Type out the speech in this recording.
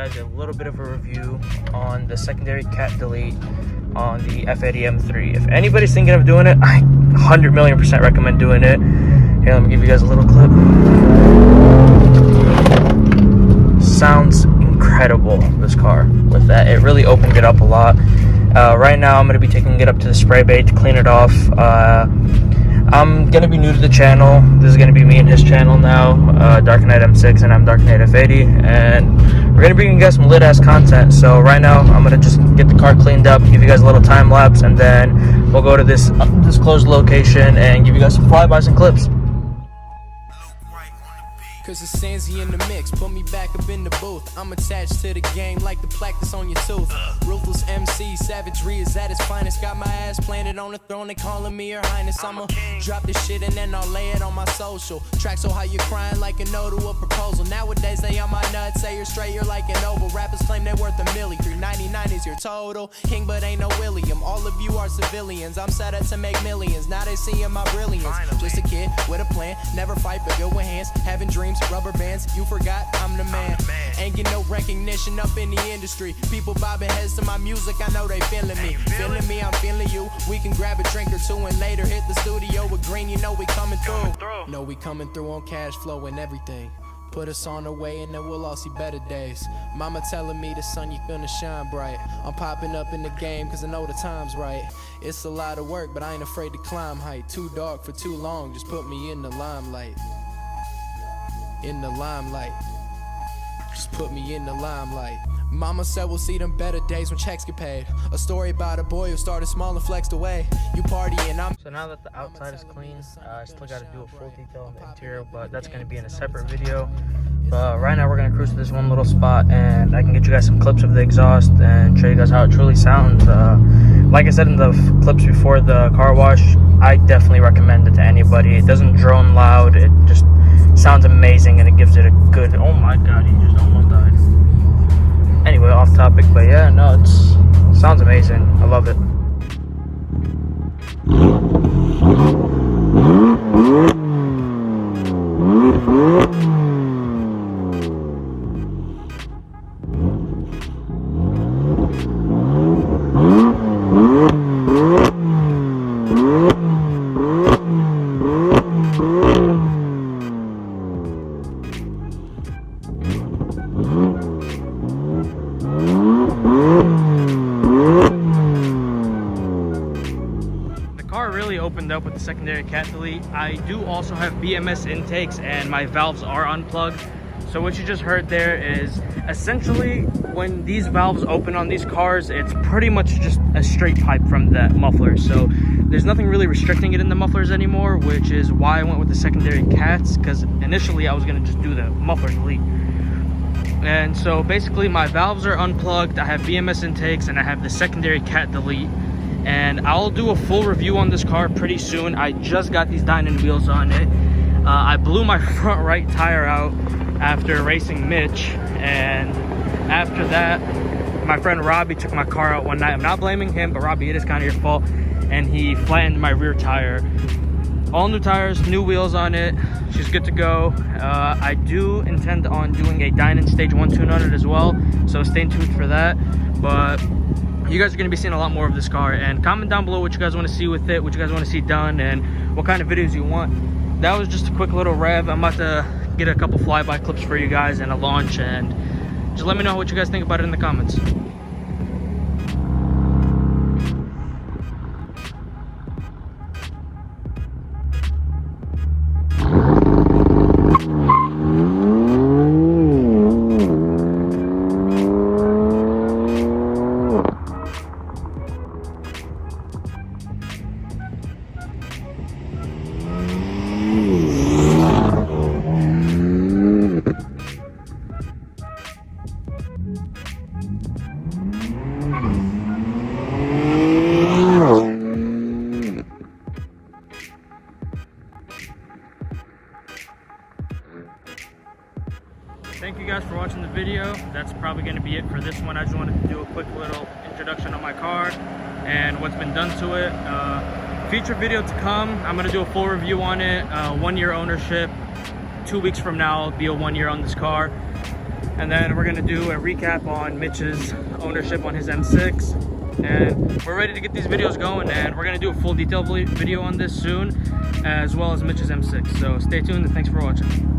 guys a little bit of a review on the secondary cat delete on the F80 M3. If anybody's thinking of doing it, I 100,000,000% recommend doing it. Here, let me give you guys a little clip. Sounds incredible, this car, with that. It really opened it up a lot. Right now, I'm going to be taking it up to the spray bay to clean it off. I'm going to be new to the channel. This is going to be me and his channel now, Dark Knight M6, and I'm Dark Knight F80, and we're going to bring you guys some lit-ass content. So right now, I'm going to just get the car cleaned up, give you guys a little time-lapse, and then we'll go to this closed location and give you guys some flybys and clips. Cause it's Sanzy in the mix, put me back up in the booth. I'm attached to the game like the plaque that's on your tooth. Ruthless MC, savagery is at its finest. Got my ass planted on the throne, they calling me your highness. I'ma drop this shit and then I'll lay it on my social. Track so how you crying like a no to a proposal. Nowadays they on my nuts, say you're straight, you're like an oval. Rappers claim they worth $1 million, 399 is your total. King but ain't no William, all of you are civilians. I'm set up to make millions, now they seeing my brilliance. Just a kid with a plan, never fight but good with hands. Having dreams, rubber bands, you forgot I'm the man. Ain't get no recognition up in the industry. People bobbing heads to my music, I know they feeling me. Feeling me, I'm feeling you. We can grab a drink or two and later hit the studio with green. You know we coming through. No, we coming through on cash flow and everything. Put us on the way and then we'll all see better days. Mama telling me the sun, you gonna shine bright. I'm popping up in the game cause I know the time's right. It's a lot of work but I ain't afraid to climb height. Too dark for too long, just put me in the limelight. In the limelight, just put me in the limelight. Mama said we'll see them better days when checks get paid. A story about a boy who started small and flexed away. You party and I'm... So now that the outside is clean, I still got to do a full detail on the interior, but that's going to be in a separate video. But right now we're going to cruise to this one little spot and I can get you guys some clips of the exhaust and show you guys how it truly sounds. Like I said in the clips before the car wash, I definitely recommend it to anybody. It doesn't drone loud, it just sounds amazing and it gives it a good... Oh my god, he just almost died. Anyway, off topic, but yeah, no, it sounds amazing. I love it. Opened up with the secondary cat delete. I do also have BMS intakes and my valves are unplugged. So what you just heard there is essentially when these valves open on these cars, it's pretty much just a straight pipe from the muffler. So there's nothing really restricting it in the mufflers anymore, which is why I went with the secondary cats, because initially I was going to just do the muffler delete. And so basically my valves are unplugged, I have BMS intakes, and I have the secondary cat delete. And I'll do a full review on this car pretty soon. I just got these Dynan wheels on it. I blew my front right tire out after racing Mitch, and after that my friend Robbie took my car out one night. I'm not blaming him, but Robbie, it is kind of your fault, and he flattened my rear tire. All new tires, new wheels on it. She's good to go. I do intend on doing a Dynan stage 1 tune on it as well, so stay tuned for that. But you guys are going to be seeing a lot more of this car, and comment down below what you guys want to see with it, what you guys want to see done, and what kind of videos you want. That was just a quick little rev. I'm about to get a couple flyby clips for you guys and a launch, and just let me know what you guys think about it in the comments. Thank you guys for watching the video. That's probably going to be it for this one. I just wanted to do a quick little introduction on my car and what's been done to it. Future video to come, I'm going to do a full review on it. 1 year ownership. 2 weeks from now, I'll be a 1 year on this car. And then we're gonna do a recap on Mitch's ownership on his M6. And we're ready to get these videos going, and we're gonna do a full detail video on this soon, as well as Mitch's M6. So stay tuned and thanks for watching.